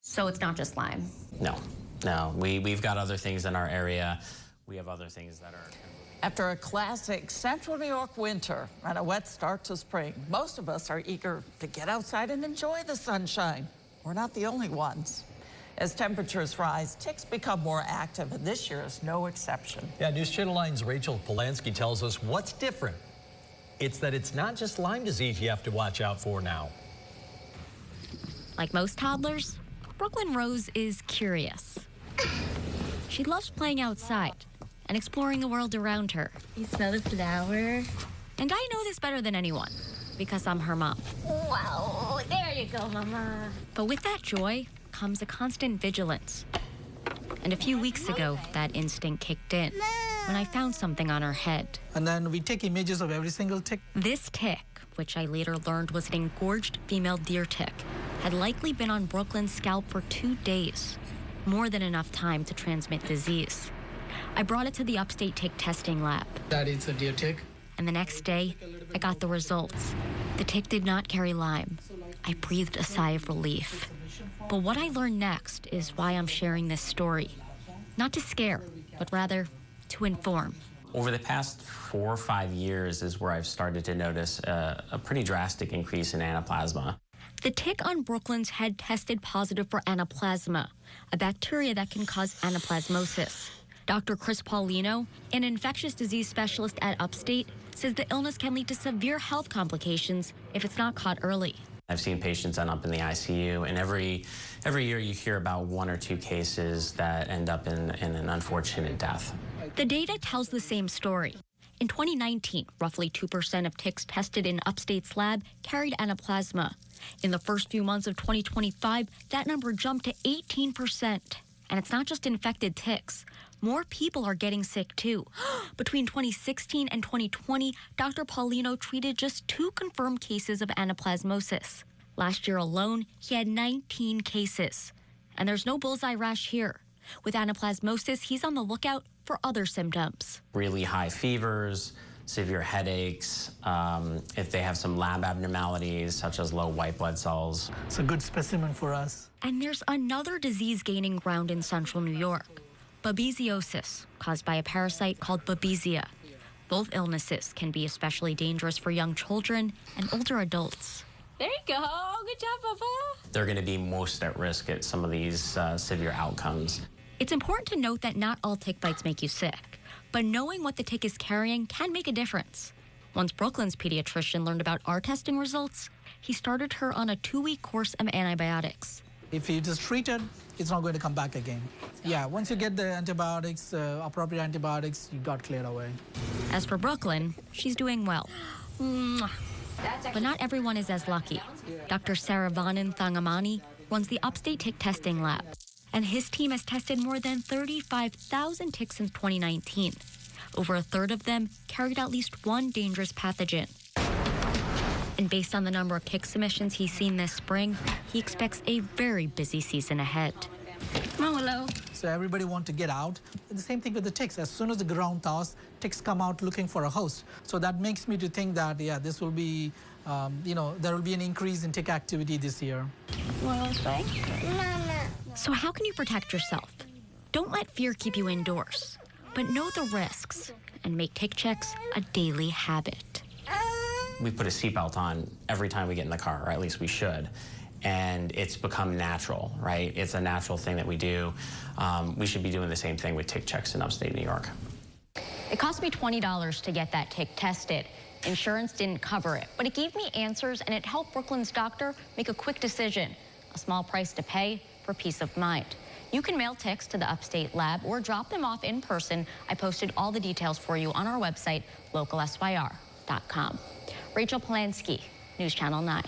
So it's not just Lyme? No. We've got other things in our area. We have other things that are... After a classic Central New York winter and a wet start to spring, most of us are eager to get outside and enjoy the sunshine. We're not the only ones. As temperatures rise, ticks become more active, and this year is no exception. Yeah, News Channel 9's Rachel Polanski tells us what's different. It's that it's not just Lyme disease you have to watch out for now. Like most toddlers, Brooklyn Rose is curious. She loves playing outside and exploring the world around her. You smell the flower? And I know this better than anyone because I'm her mom. Wow, there you go, Mama. But with that joy comes a constant vigilance. And a few weeks ago, that instinct kicked in when I found something on her head. And then we take images of every single tick. This tick, which I later learned was an engorged female deer tick, had likely been on Brooklyn's scalp for 2 days, more than enough time to transmit disease. I brought it to the Upstate Tick Testing Lab. That is a deer tick. And the next day, I got the results. The tick did not carry Lyme. I breathed a sigh of relief. But what I learned next is why I'm sharing this story. Not to scare, but rather to inform. Over the past 4 or 5 years is where I've started to notice a pretty drastic increase in anaplasma. The tick on Brooklyn's head tested positive for anaplasma, a bacteria that can cause anaplasmosis. Dr. Chris Paulino, an infectious disease specialist at Upstate, says the illness can lead to severe health complications if it's not caught early. I've seen patients end up in the ICU, and every year you hear about 1 or 2 cases that end up in an unfortunate death. The data tells the same story. In 2019, roughly 2% of ticks tested in Upstate's lab carried anaplasma. In the first few months of 2025, that number jumped to 18%. And it's not just infected ticks. More people are getting sick, too. Between 2016 and 2020, Dr. Paulino treated just 2 confirmed cases of anaplasmosis. Last year alone, he had 19 cases. And there's no bullseye rash here. With anaplasmosis, he's on the lookout for other symptoms. Really high fevers, severe headaches, if they have some lab abnormalities, such as low white blood cells. It's a good specimen for us. And there's another disease gaining ground in Central New York. Babesiosis, caused by a parasite called Babesia. Both illnesses can be especially dangerous for young children and older adults. There you go. Good job, Papa. They're going to be most at risk at some of these severe outcomes. It's important to note that not all tick bites make you sick, but knowing what the tick is carrying can make a difference. Once Brooklyn's pediatrician learned about our testing results, he started her on a 2-week course of antibiotics. If it is treated, it's not going to come back again. Yeah, once you get the antibiotics, appropriate antibiotics, you got cleared away. As for Brooklyn, she's doing well. But not everyone is as lucky. Dr. Saravanan Thangamani runs the Upstate Tick Testing Lab, and his team has tested more than 35,000 ticks since 2019. Over a third of them carried at least one dangerous pathogen. And based on the number of tick submissions he's seen this spring, he expects a very busy season ahead. Oh, hello. So everybody wants to get out. The same thing with the ticks. As soon as the ground thaws, ticks come out looking for a host. So that makes me to think that, yeah, this will be, there will be an increase in tick activity this year. So how can you protect yourself? Don't let fear keep you indoors, but know the risks and make tick checks a daily habit. We put a seatbelt on every time we get in the car, or at least we should. And it's become natural, right? It's a natural thing that we do. We should be doing the same thing with tick checks in Upstate New York. It cost me $20 to get that tick tested. Insurance didn't cover it, but it gave me answers and it helped Brooklyn's doctor make a quick decision. A small price to pay for peace of mind. You can mail ticks to the Upstate Lab or drop them off in person. I posted all the details for you on our website, localsyr.com. Rachel Polanski, News Channel 9.